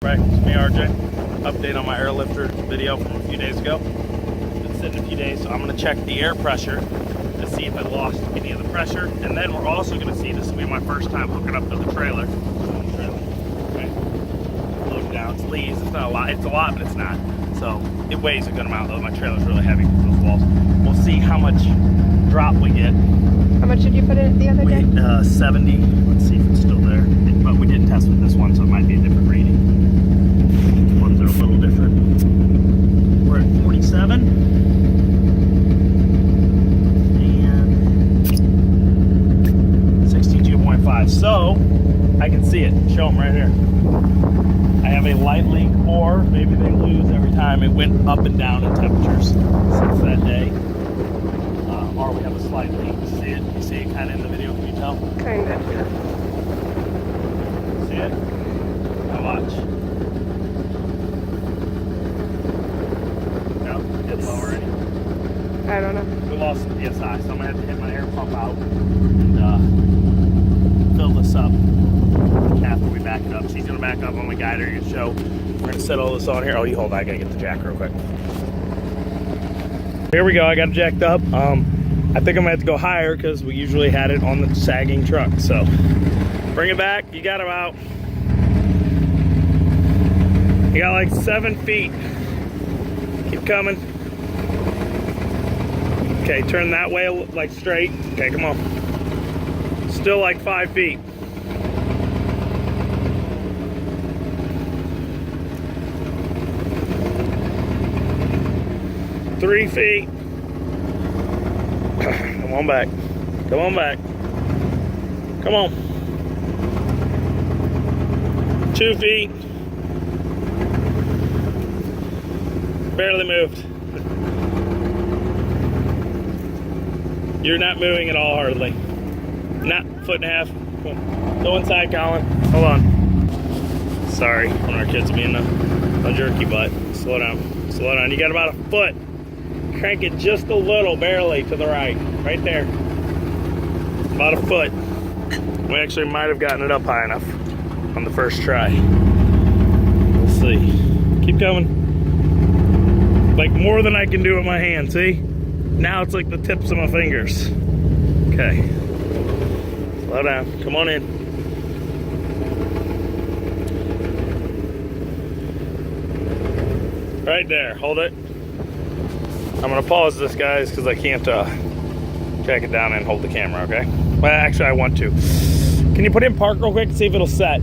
Right, it's me RJ. Update on my airlifter video from a few days ago. Been sitting a few days, so I'm going to check the air pressure to see if it lost any of the pressure. And then we're also going to see, this will be my first time hooking up to the trailer. Okay. Load it down, it's leaves, it's not a lot, it's a lot, but it's not. So it weighs a good amount though, my trailer's really heavy because those walls. We'll see how much drop we get. How much did you put in the other day? 70, let's see if it's still there. But we didn't test with this one, so it might be a different reading. Ones are a little different. We're at 47. And 62.5. So, I can see it. Show them right here. I have a light leak, or maybe they lose every time. It went up and down in temperatures since that day. Or we have a slight leak. See it? You see it kind of in the video, can you tell? Kind of, yeah. See it? Now watch. No? It's low already? I don't know. We lost some PSI, so I'm going to have to hit my air pump out and fill this up after we back it up. She's going to back up on my guider and show. We're going to set all this on here. Oh, you hold on. I got to get the jack real quick. Here we go. I got it jacked up. I think I'm going to have to go higher because we usually had it on the sagging truck. So bring it back. You got about, you got like 7 feet. Keep coming. Okay, turn that way like straight. Okay, come on. Still like 5 feet. Three feet. Come on back. Come on back. Come on. 2 feet. Barely moved. You're not moving at all, hardly. Not foot and a half. Go inside, Colin. Hold on. Sorry, one of our kids being a jerky butt. Slow down. Slow down. You got about a foot. Crank it just a little, barely to the right. Right there. About a foot. We actually might have gotten it up high enough on the first try. We'll see. Keep coming. Like more than I can do with my hand, see? Now it's like the tips of my fingers. Okay. Slow down. Come on in. Right there. Hold it. I'm gonna pause this, guys, because I can't jack it down and hold the camera, okay? Well, actually, I want to. Can you put it in park real quick and see if it'll set?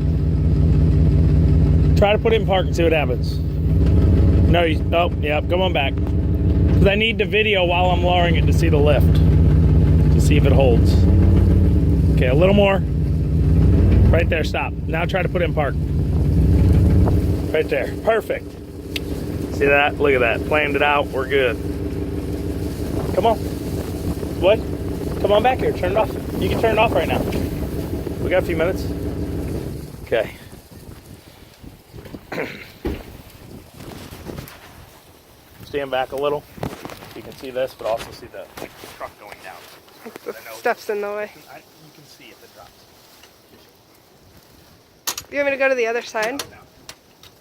Try to put it in park and see what happens. No, oh, yeah, come on back. Because I need the video while I'm lowering it to see the lift. To see if it holds. Okay, a little more. Right there, stop. Now try to put it in park. Right there, perfect. See that? Look at that, planned it out, we're good. Come on. What? Come on back here, turn it off. You can turn it off right now. We got a few minutes. Okay. Stand back a little. You can see this, but also see the truck going down. The stuff's in the way. You can see if it drops. You want me to go to the other side? No.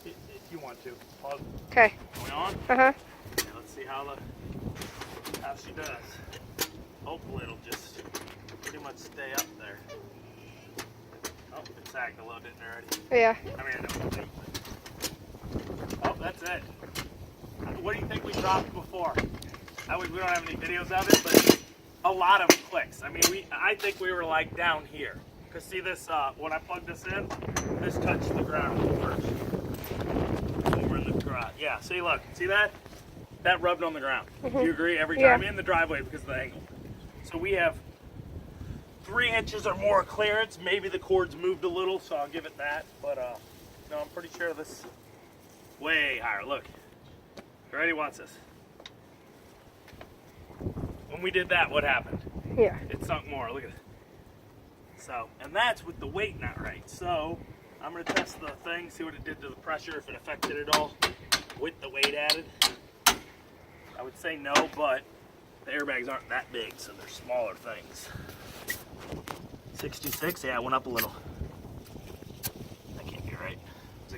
If you want to. Pause. Okay. Going on? Uh-huh. Yeah, let's see how she does. Hopefully it'll just pretty much stay up there. Oh, it sagged a little, didn't it already? Yeah. I mean, I know. Oh, that's it. What do you think we dropped before? We don't have any videos of it, but a lot of clicks. I mean, I think we were like down here. Cause see this, when I plugged this in, this touched the ground first. Over in the garage. Yeah, see, look, see that? That rubbed on the ground. Do you agree? Every time in the driveway because of the angle. So we have 3 inches or more clearance. Maybe the cord's moved a little, so I'll give it that. But no, I'm pretty sure this is way higher. Look, Ready wants this. When we did that, what happened? Yeah. It sunk more. Look at it. So, and that's with the weight not right. So, I'm going to test the thing, see what it did to the pressure, if it affected it all with the weight added. I would say no, but the airbags aren't that big, so they're smaller things. 66, yeah, it went up a little. That can't be right.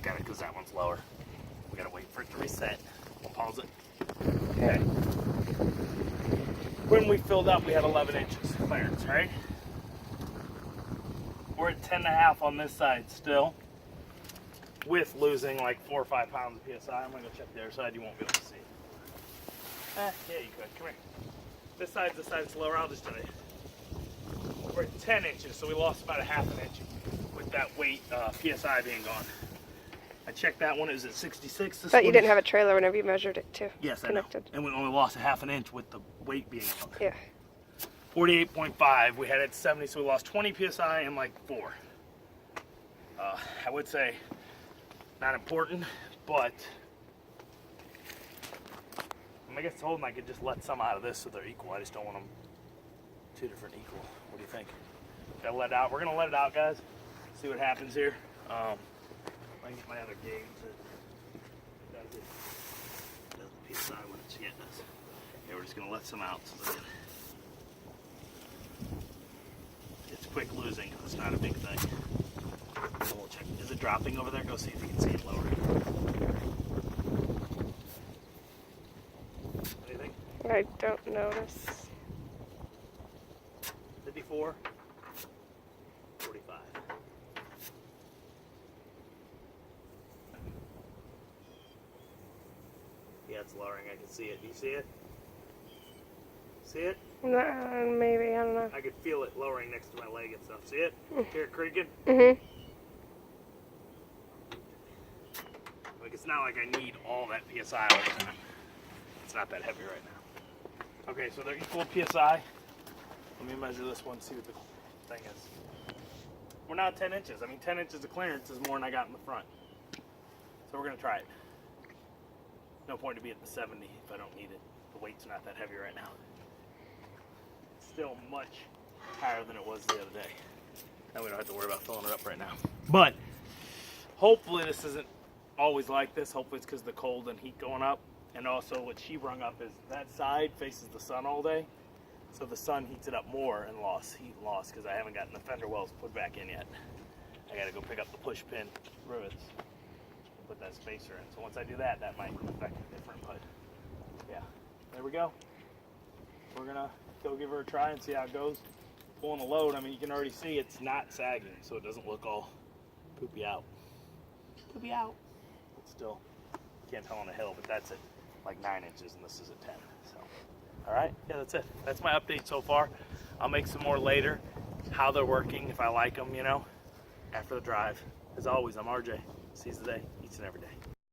because that one's lower. We gotta wait for it to reset. We'll pause it. Okay. When we filled up, we had 11 inches clearance, right? We're at 10.5 on this side still, with losing like 4 or 5 pounds of PSI. I'm gonna go check the other side. You won't be able to see. Yeah, you could. Come here. This side's the side that's lower. I'll just tell you. We're at 10 inches, so we lost about a half an inch with that weight PSI being gone. I checked that one. It was at 66. This But you one didn't is- have a trailer whenever you measured it too. Yes, Connected. I know. And we only lost a half an inch with the weight being on. Yeah. 48.5. We had it at 70, so we lost 20 PSI and like 4. I would say not important, but I guess holding I could just let some out of this so they're equal. I just don't want them 2 different equal. What do you think? Gotta let it out. We're gonna let it out, guys. See what happens here. I can get my other gauge that does the PSI when it's getting us. Yeah, we're just gonna let some out so that it's quick losing. It's not a big thing. So we'll check. Is it dropping over there? Go see if you can see it lower. Anything? I don't notice. 54. 45. Yeah, it's lowering. I can see it. Do you see it? See it? Maybe, I don't know. I could feel it lowering next to my leg and stuff. See it? Hear it creaking? Mm-hmm. Like, it's not like I need all that PSI all the time. It's not that heavy right now. Okay, so they're equal PSI. Let me measure this one, see what the thing is. We're now 10 inches. I mean, 10 inches of clearance is more than I got in the front. So we're gonna try it. No point to be at the 70 if I don't need it. The weight's not that heavy right now. It's still much higher than it was the other day. Now we don't have to worry about filling it up right now. But hopefully this isn't always like this. Hopefully it's because of the cold and heat going up. And also what she brung up is that side faces the sun all day. So the sun heats it up more and heat loss because I haven't gotten the fender wells put back in yet. I gotta go pick up the push pin rivets and put that spacer in. So once I do that, that might affect it different, but yeah, there we go. We're gonna go give her a try and see how it goes. Pulling the load, I mean, you can already see it's not sagging, so it doesn't look all poopy out. Poopy out. But still, you can't tell on the hill, but that's at like 9 inches and this is at 10, so. All right, yeah, that's it. That's my update so far. I'll make some more later, how they're working, if I like them, you know, after the drive. As always, I'm RJ. Seize the day, each and every day.